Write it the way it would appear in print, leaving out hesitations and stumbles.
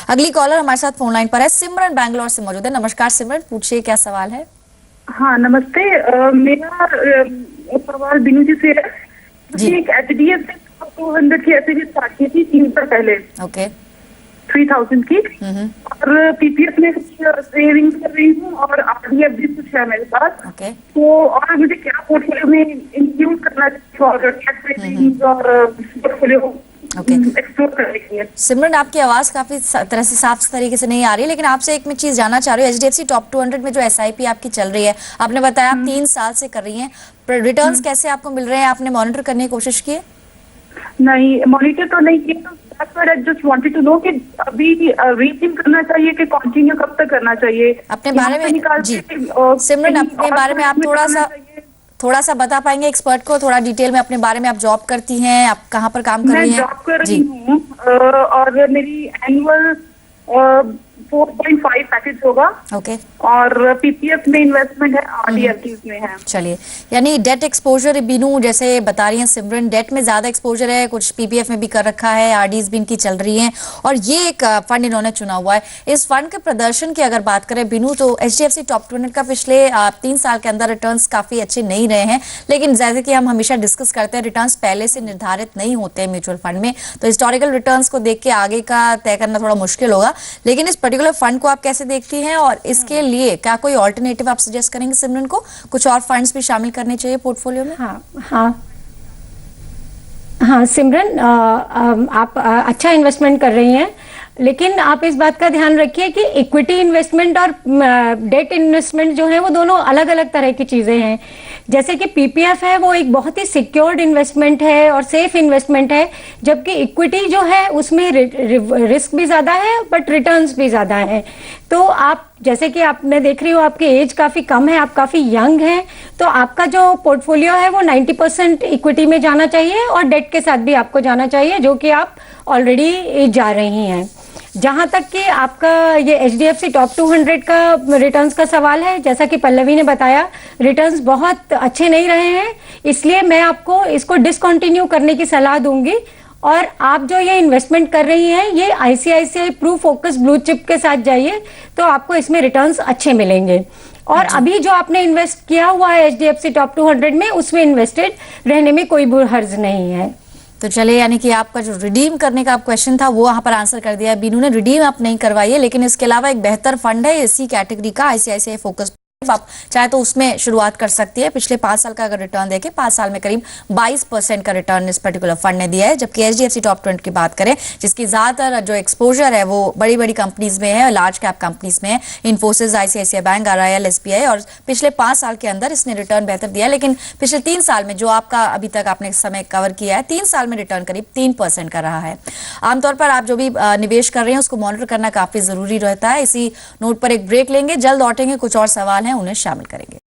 अगली कॉलर हमारे साथ फोन लाइन पर है, सिमरन बैंगलोर से मौजूद है। नमस्कार सिमरन, पूछिए क्या सवाल है। हाँ नमस्ते। मेरा सवाल बिनू जी से है। जी। एक HDFC 200 की ऐसे भी स्टार्ट की थी 3 साल पहले, ओके। 3000 की, और PPF में सेविंग्स कर रही हूँ और RDF भी कुछ है मेरे पास। ओके। तो और मुझे क्या पोर्टफोलियो में इंक्लूड करना चाहिए, टैक्स सेविंग्स और पोर्टफोलियो एक्सप्लोर करने के लिए। सिमरन, आपकी आवाज काफी तरह से साफ तरीके से नहीं आ रही है, लेकिन आपसे एक मैं चीज जानना चाह रही हूँ। HDFC टॉप 200 में जो SIP आपकी चल रही है, आपने बताया आप 3 साल से कर रही हैं, रिटर्न्स कैसे आपको मिल रहे हैं? आपने मॉनिटर करने की कोशिश की है? नहीं, मॉनिटर तो नहीं किया। I just wanted to know कि अभी रीथिंक करना चाहिए कि कंटिन्यू कब तक करना चाहिए अपने बारे में। जी सिमरन, अपने बारे में आप थोड़ा सा बता पाएंगे एक्सपर्ट को, थोड़ा डिटेल में अपने बारे में? आप जॉब करती हैं, आप कहाँ पर काम कर रही हैं? मैं जॉब कर रही हूँ और मेरी एनुअल 4.5 पैकेज होगा। ओके। और PPF में इन्वेस्टमेंट है, RDF में है। चलिए, यानी डेट एक्सपोजर बीनू जैसे बता रही हैं सिमरन, डेट में ज्यादा एक्सपोजर है, कुछ PPF में भी कर रखा है, RDs भी इनकी चल रही हैं, और ये एक फंड इन्होंने चुना हुआ है। इस फंड के प्रदर्शन की अगर बात करें बीनू, तो HDFC टॉप 200 का पिछले 3 साल के अंदर रिटर्न्स काफी अच्छे नहीं रहे हैं, लेकिन जैसे कि हम हमेशा डिस्कस करते हैं, रिटर्न्स पहले से निर्धारित नहीं होते हैं म्यूचुअल फंड में, तो हिस्टोरिकल रिटर्न्स को देख के आगे का तय करना थोड़ा मुश्किल होगा। लेकिन इस पर्टिकुलर फंड को आप कैसे देखती हैं, और इसके लिए क्या कोई ऑल्टरनेटिव आप सजेस्ट करेंगे सिमरन को? कुछ और फंड्स भी शामिल करने चाहिए पोर्टफोलियो में? हाँ सिमरन, आप अच्छा इन्वेस्टमेंट कर रही हैं, लेकिन आप इस बात का ध्यान रखिए कि इक्विटी इन्वेस्टमेंट और डेट इन्वेस्टमेंट जो है वो दोनों अलग अलग तरह की चीज़ें हैं। जैसे कि PPF है वो एक बहुत ही सिक्योर्ड इन्वेस्टमेंट है और सेफ इन्वेस्टमेंट है, जबकि इक्विटी जो है उसमें रिस्क भी ज़्यादा है बट रिटर्न्स भी ज़्यादा है। तो आप जैसे कि आपने देख रही हो, आपकी एज काफ़ी कम है, आप काफ़ी यंग हैं, तो आपका जो पोर्टफोलियो है वो 90% इक्विटी में जाना चाहिए और डेट के साथ भी आपको जाना चाहिए, जो कि आप ऑलरेडी जा रही हैं। जहां तक कि आपका ये HDFC टॉप 200 का रिटर्न्स का सवाल है, जैसा कि पल्लवी ने बताया, रिटर्न्स बहुत अच्छे नहीं रहे हैं, इसलिए मैं आपको इसको डिसकंटिन्यू करने की सलाह दूंगी। और आप जो ये इन्वेस्टमेंट कर रही हैं, ये ICICI Pru Focus Blue Chip के साथ जाइए, तो आपको इसमें रिटर्न्स अच्छे मिलेंगे। और अभी जो आपने इन्वेस्ट किया हुआ है HDFC टॉप 200 में, उसमें इन्वेस्टेड रहने में कोई बुरा हर्ज नहीं है। तो चलिए, यानी कि आपका जो रिडीम करने का क्वेश्चन था वो वहां पर आंसर कर दिया है बीनू ने। रिडीम आप नहीं करवाई है, लेकिन इसके अलावा एक बेहतर फंड है इसी कैटेगरी का, ICICI फोकस, आप चाहे तो उसमें शुरुआत कर सकती है। पिछले 5 साल का अगर रिटर्न देखें, 5 साल में करीब 22% का रिटर्न इस पर्टिकुलर फंड ने दिया है। जबकि HDFC टॉप 20 की बात करें, जिसकी ज्यादातर जो एक्सपोजर है वो बड़ी बड़ी कंपनीज में है, लार्ज कैप कंपनीज में है, Infosys, ICICI bank, RIL, SBI, और पिछले 5 साल के अंदर इसने रिटर्न बेहतर दिया है। लेकिन पिछले 3 साल में जो आपका अभी तक आपने समय कवर किया है, 3 साल में रिटर्न करीब 3% का रहा है। आमतौर पर आप जो भी निवेश कर रहे हैं उसको मॉनिटर करना काफी जरूरी रहता है। इसी नोट पर एक ब्रेक लेंगे, जल्द लौटेंगे, कुछ और सवाल हैं उन्हें शामिल करेंगे।